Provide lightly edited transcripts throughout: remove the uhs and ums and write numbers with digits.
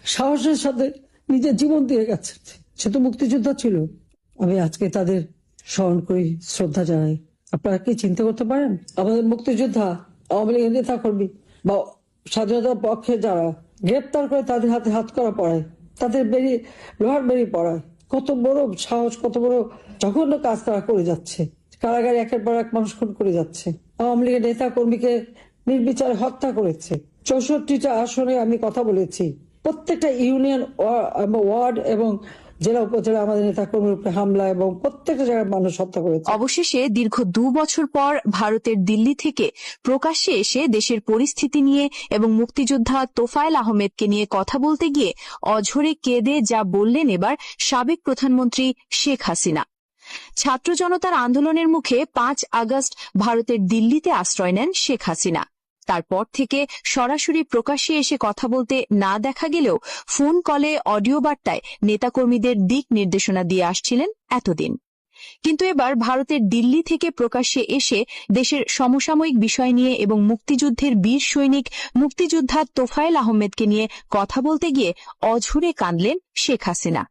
সাহসের সাথে নিজের জীবন দিয়ে গেছে। সে তো মুক্তিযোদ্ধা ছিল। আমি আজকে তাদের স্মরণ করি, শ্রদ্ধা জানাই। আপনারা কি চিন্তা করতে পারেন, আমাদের মুক্তিযোদ্ধা, আওয়ামী লীগের নেতা কর্মী বা স্বাধীনতার পক্ষে যারা গ্রেপ্তার করে তাদের হাতে হাত করা পড়ায়, তাদের লোহার বেরি পড়ায়, কত বড় সাহস, কত বড় জঘন্য কাজ তারা করে যাচ্ছে। কারাগারে একের পর এক মানুষ খুন করে যাচ্ছে। আওয়ামী লীগের নেতা কর্মীকে নির্বিচারে হত্যা করেছে। 64টা আসনে আমি কথা বলেছি। প্রত্যেকটা ইউনিয়ন, ওয়ার্ড এবং জেলা উপজেলা আমাদের নেতা কর্মীর উপরে হামলা এবং প্রত্যেকটা জায়গায় মানুষ হত্যা করেছে। অবশেষে দীর্ঘ 2 বছর পর ভারতের দিল্লি থেকে প্রকাশ্যে এসে দেশের পরিস্থিতি নিয়ে এবং মুক্তিযোদ্ধা তোফায়েল আহমেদকে নিয়ে কথা বলতে গিয়ে অঝরে কেঁদে যা বললেন এবার সাবেক প্রধানমন্ত্রী শেখ হাসিনা। ছাত্র জনতার আন্দোলনের মুখে 5 আগস্ট ভারতের দিল্লিতে আশ্রয় নেন শেখ হাসিনা। তারপর থেকে সরাসরি প্রকাশ্যে এসে কথা বলতে না দেখা গেলেও ফোন কলে, অডিও বার্তায় নেতাকর্মীদের দিক নির্দেশনা দিয়ে আসছিলেন এতদিন। কিন্তু এবার ভারতের দিল্লি থেকে প্রকাশ্যে এসে দেশের সমসাময়িক বিষয় নিয়ে এবং মুক্তিযুদ্ধের বীর সৈনিক মুক্তিযোদ্ধা তোফায়েল আহমেদকে নিয়ে কথা বলতে গিয়ে অঝরে কাঁদলেন শেখ হাসিনা।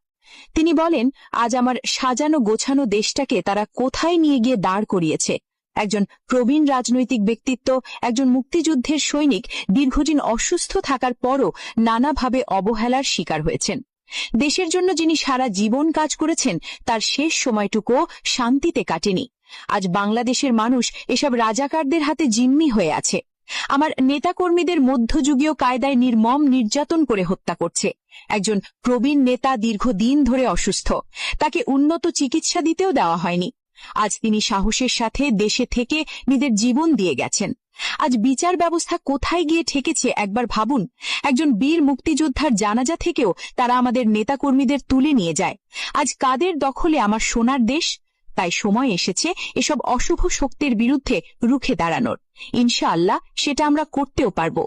তিনি বলেন, আজ আমার সাজানো গোছানো দেশটাকে তারা কোথায় নিয়ে গিয়ে দাঁড় করিয়েছে। একজন প্রবীণ রাজনৈতিক ব্যক্তিত্ব, একজন মুক্তিযুদ্ধের সৈনিক দীর্ঘদিন অসুস্থ থাকার পরও নানাভাবে অবহেলার শিকার হয়েছেন। দেশের জন্য যিনি সারা জীবন কাজ করেছেন, তার শেষ সময়টুকুও শান্তিতে কাটেনি। আজ বাংলাদেশের মানুষ এসব রাজাকারদের হাতে জিম্মি হয়ে আছে। আমার নেতাকর্মীদের মধ্যযুগীয় কায়দায় নির্মম নির্যাতন করে হত্যা করছে। একজন প্রবীণ নেতা দীর্ঘদিন ধরে অসুস্থ, তাকে উন্নত চিকিৎসা দিতেও দেওয়া হয়নি। আজ তিনি সাহসের সাথে দেশে থেকে নিজের জীবন দিয়ে গেছেন। আজ বিচার ব্যবস্থা কোথায় গিয়ে ঠেকেছে একবার ভাবুন। একজন বীর মুক্তিযোদ্ধার জানাজা থেকেও তারা আমাদের নেতাকর্মীদের তুলে নিয়ে যায়। আজ কাদের দখলে আমার সোনার দেশ? তাই সময় এসেছে এসব অশুভ শক্তির বিরুদ্ধে রুখে দাঁড়ানোর। ইনশাআল্লাহ সেটা আমরা করতেও পারবো।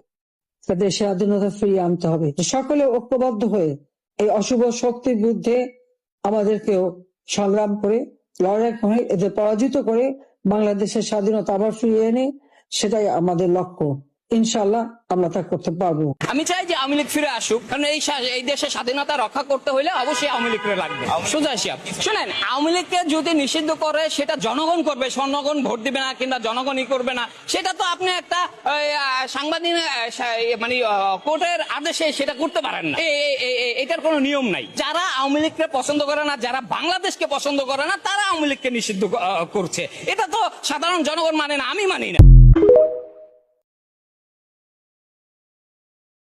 তাদের স্বাধীনতা ফিরিয়ে আনতে হবে। সকলে ঐক্যবদ্ধ হয়ে এই অশুভ শক্তির বিরুদ্ধে আমাদেরকেও সংগ্রাম করে, লড়াই করে, এদের পরাজিত করে বাংলাদেশের স্বাধীনতা আবার ফিরিয়ে এনে সেটাই আমাদের লক্ষ্য। ইনশাআল্লাহ আমরা তা করতে পারবো। আমি চাই যে আওয়ামী লীগ ফিরে আসুক, কারণ এই দেশের স্বাধীনতা রক্ষা করতে হলে অবশ্যই আওয়ামী লীগকে লাগবে। সোজা হিসাব শোনেন, আওয়ামী লীগকে যদি নিষিদ্ধ করে সেটা জনগণ করবে, জনগণ ভোট দিবে না কিংবা জনগণই করবে না, সেটা তো আপনি একটা সাংবাদিক মানে কোর্টের আদেশে সেটা করতে পারেন না। এটার কোনো নিয়ম নাই। যারা আওয়ামী লীগকে পছন্দ করে না, যারা বাংলাদেশকে পছন্দ করে না, তারা আওয়ামী লীগকে নিষিদ্ধ করছে। এটা তো সাধারণ জনগণ মানে না, আমি মানি না।